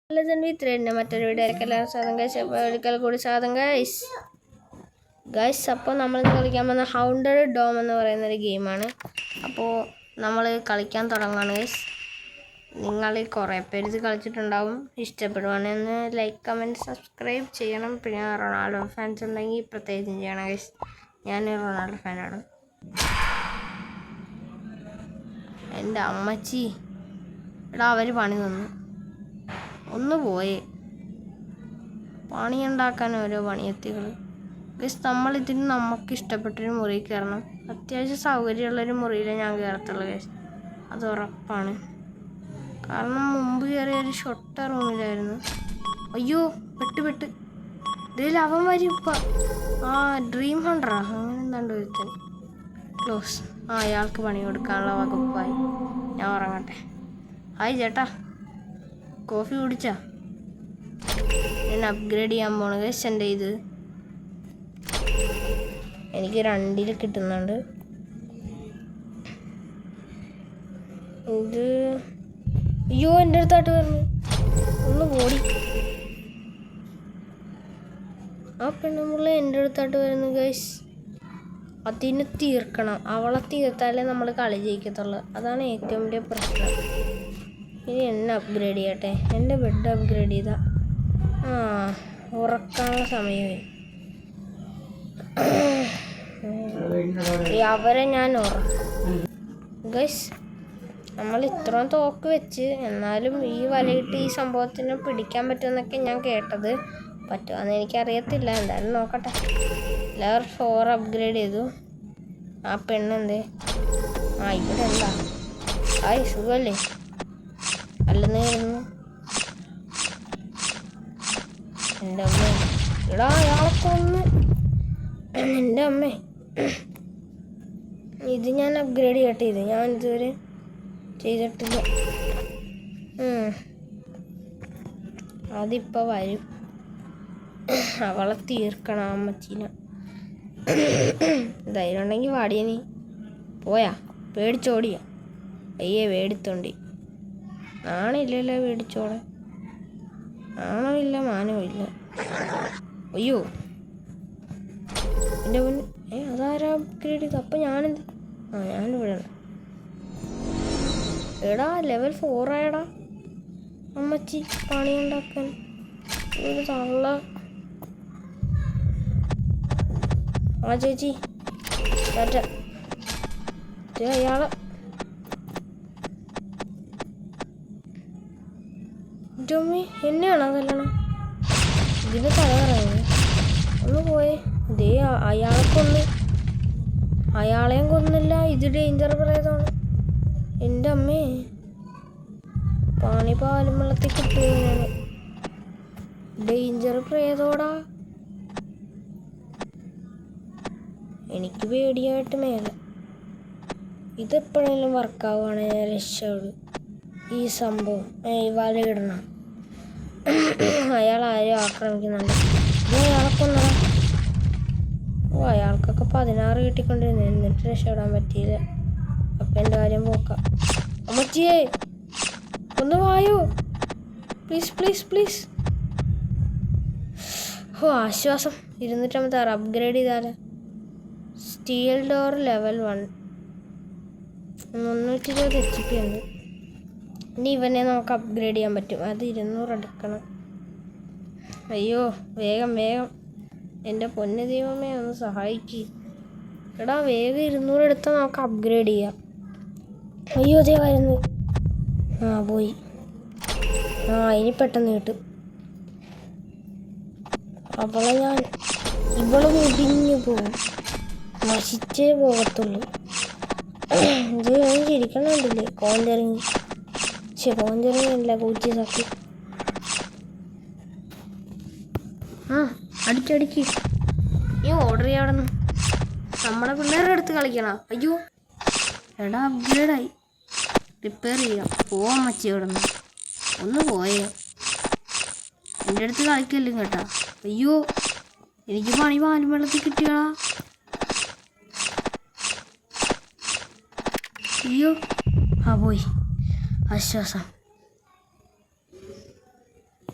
മറ്റൊരു വീഡിയോയിലേക്ക് എല്ലാവരും സ്വാഗതം ഗൈസ്. അപ്പോൾ ഒരിക്കൽ കൂടി സ്വാഗതം ഗൈസ്. അപ്പോൾ നമ്മൾ കളിക്കാൻ പോകുന്ന ഹൗണ്ടഡ് ഡോം എന്ന് പറയുന്നൊരു ഗെയിമാണ്. അപ്പോൾ നമ്മൾ കളിക്കാൻ തുടങ്ങുകയാണ് ഗൈസ്. നിങ്ങൾ കുറേ പേര് ഇത് കളിച്ചിട്ടുണ്ടാവും. ഇഷ്ടപ്പെടുവാണെന്ന് ലൈക്ക്, കമൻറ്റ്, സബ്സ്ക്രൈബ് ചെയ്യണം. പിന്നെ റൊണാൾഡോ ഫാൻസ് ഉണ്ടെങ്കിൽ പ്രത്യേകിച്ചും ചെയ്യണം ഗൈസ്. ഞാൻ റൊണാൾഡോ ഫാനാണ്. എൻ്റെ അമ്മച്ചി എടാ അവർ പണി തന്നു. ഒന്ന് പോയേ പണിയുണ്ടാക്കാൻ ഓരോ പണിയെത്തികൾ ഗൈസ്. നമ്മളിതിന് നമുക്ക് ഇഷ്ടപ്പെട്ടൊരു മുറി കയറണം. അത്യാവശ്യം സൗകര്യമുള്ളൊരു മുറിയിലേ ഞാൻ കയറത്തുള്ളൂ ഗൈസ്, അത് ഉറപ്പാണ്. കാരണം മുമ്പ് കയറിയൊരു ഷൊട്ട റൂമിലായിരുന്നു. അയ്യോ പെട്ട് ഇതിൽ അവൻ വരും ഇപ്പം. ഡ്രീം ഹണ്ടറാ അങ്ങനെ എന്താണ്ട് വരുത്തൻ ക്ലോസ്. അയാൾക്ക് പണി കൊടുക്കാനുള്ള വകുപ്പായി. ഞാൻ ഉറങ്ങട്ടെ. ഹായ് ചേട്ടാ, കോഫി കുടിച്ചാ? ഞാൻ അപ്ഗ്രേഡ് ചെയ്യാൻ പോണ ഗൈസ്. എൻ്റെ ഇത് എനിക്ക് 2 കിട്ടുന്നുണ്ട്. ഇത് അയ്യോ എൻ്റെ അടുത്തായിട്ട് വരുന്നു. ഒന്ന് ഓടി. ആ പെണ്ണുമുള്ള എൻ്റെ അടുത്തായിട്ട് വരുന്നു ഗൈസ്. അതിനെ തീർക്കണം. അവളെ തീർത്താലേ നമ്മൾ കളി ജയിക്കത്തുള്ളൂ. അതാണ് ഏറ്റവും വലിയ പ്രശ്നം. ഇനി എന്നെ അപ്ഗ്രേഡ് ചെയ്യട്ടെ. എൻ്റെ ബെഡ് അപ്ഗ്രേഡ് ചെയ്താ ഉറക്കാനുള്ള സമയമായി. അവരെ ഞാൻ ഉറക്കും ഗൈസ്. നമ്മൾ ഇത്രയും തോക്ക് വെച്ച് എന്നാലും ഈ വലയിട്ട് ഈ സംഭവത്തിനെ പിടിക്കാൻ പറ്റുമെന്നൊക്കെ ഞാൻ കേട്ടത്. പറ്റുമെന്ന് എനിക്കറിയത്തില്ല. എന്തായാലും നോക്കട്ടെ. ലെവൽ 4 അപ്ഗ്രേഡ് ചെയ്തു. ആ പെണ്ണെന്തേ? ഇവിടെ എന്താ? സുഖമല്ലേ? അല്ലെന്ന് വരുന്നു. എൻ്റെ അമ്മ എടാ അയാളെ കൊന്ന്. എൻ്റെ അമ്മേ ഇത് ഞാൻ അപ്ഗ്രേഡ് ചെയ്യട്ടെ. ഇത് ഞാൻ ഇതുവരെ ചെയ്തിട്ടില്ല. അതിപ്പോൾ വരും. അവളെ തീർക്കണം അമ്മച്ചീനെ. ധൈര്യം ഉണ്ടെങ്കിൽ വാടിയ നീ പോയാ പേടിച്ചോടിയാ? അയ്യേ പേടിത്തോണ്ടി. ആണില്ലല്ലോ പേടിച്ചോടെ. ആണോ ഇല്ല, മാനോ ഇല്ല. അയ്യോ എൻ്റെ മുൻ അതാരാ അപ്ഗ്രേഡ് ചെയ്ത്? അപ്പം ഞാനെന്ത്? ഞാനിവിടെ എടാ ലെവൽ 4 ആയടാ അമ്മച്ചി. പണി ഉണ്ടാക്കാൻ ഒരു തള്ള. ചേച്ചി ടാറ്റ. അയാളെ എന്നെയാണോ കല്യാണം? ഇതിന് തല കറങ്ങി. ഒന്ന് പോയേ. ഇതേ അയാളെ കൊന്ന്. അയാളെയും കൊന്നില്ല. ഇത് ഡേഞ്ചർ പ്രേതമാണ്. എൻ്റെ അമ്മേ പാലും വെള്ളത്തിൽ കിട്ടുകയാണ്. ഡേഞ്ചർ പ്രേതോടാ. എനിക്ക് പേടിയായിട്ട് മേലെ. ഇതെപ്പോഴെങ്കിലും വർക്കാവുകയാണ് ഞാൻ രക്ഷയുള്ളൂ. ഈ സംഭവം വലയിടണം. അയാൾ ആരെയും ആക്രമിക്കുന്നുണ്ട്. അയാളെ കൊന്നടാ. അയാൾക്കൊക്കെ 16 കിട്ടിക്കൊണ്ടിരുന്നു. എന്നിട്ട് രക്ഷപ്പെടാൻ പറ്റിയില്ല. അപ്പം എൻ്റെ കാര്യം പോക്കാം. അമ്മച്ചിയേ ഒന്ന് വായോ പ്ലീസ്. ആശ്വാസം. 256 അപ്ഗ്രേഡ് ചെയ്താലേ. സ്റ്റീൽ ഡോർ ലെവൽ 1 320 HP ഉണ്ട്. ഇനി ഇവനെ നമുക്ക് അപ്ഗ്രേഡ് ചെയ്യാൻ പറ്റും. അത് 200 എടുക്കണം. അയ്യോ വേഗം എൻ്റെ പൊന്നു ദൈവമേ ഒന്ന് സഹായിക്ക്. എടാ വേഗം 200 എടുത്താൽ നമുക്ക് അപ്ഗ്രേഡ് ചെയ്യാം. അയ്യോ അതേ വരുന്നു. പോയി. ഇനി പെട്ടെന്ന് കിട്ടും. ഇവള് മുടിഞ്ഞു പോകും. നശിച്ചേ പോകത്തുള്ളൂ. ഇത് ഞാൻ ചിരിക്കണുണ്ടല്ലേ? കോഞ്ചറിങ് അല്ല കൂച്ചി സാക്കി. അടിച്ചടിക്ക്. ഈ ഓർഡർ ചെയ്യാൻ അവിടെ നിന്ന് നമ്മുടെ പിള്ളേരുടെ അടുത്ത് കളിക്കണം. അയ്യോ എടാ അപ്ഗ്രേഡായി. റിപ്പയർ ചെയ്യാം. പോവാൻ മച്ചി അവിടെ നിന്ന്. ഒന്ന് പോയേ. എൻ്റെ അടുത്ത് കളിക്കല്ലും കേട്ടാ. അയ്യോ എനിക്ക് പണി പാലും വെള്ളത്തിൽ കിട്ടിയടാ. അയ്യോ പോയി. ആശ്വാസം.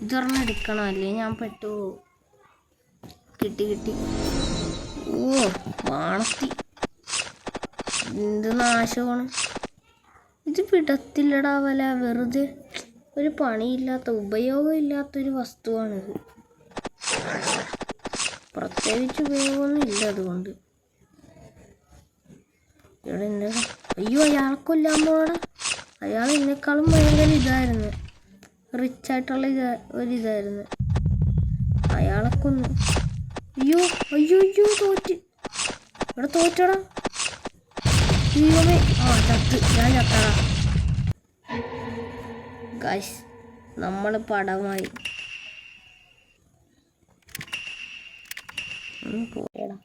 ഇതൊരെണ്ണം എടുക്കണം, അല്ലേ ഞാൻ പെട്ടുപോകും. കിട്ടി. ഓ വാണത്തി, എന്ത് നാശമാണ് ഇത്. വിടത്തില്ലടാ വല. വെറുതെ ഒരു പണിയില്ലാത്ത, ഉപയോഗമില്ലാത്തൊരു വസ്തുവാണിത്. പ്രത്യേകിച്ച് ഉപയോഗമൊന്നും ഇല്ല അതുകൊണ്ട്. ഇവിടെ എൻ്റെ അയ്യോ, അയാൾക്കൊല്ലാൻ പോകണം. അയാൾ എന്നെക്കാളും ഭയങ്കര ഇതായിരുന്നു, റിച്ചായിട്ടുള്ള ഒരിതായിരുന്നു. അയാളെ കൊന്നു. അയ്യോ തോറ്റ്. ഇവിടെ തോറ്റടാ. ദൈവമേ, ഞാൻ ചത്തടാ. ഗൈസ്, നമ്മൾ പടമായി.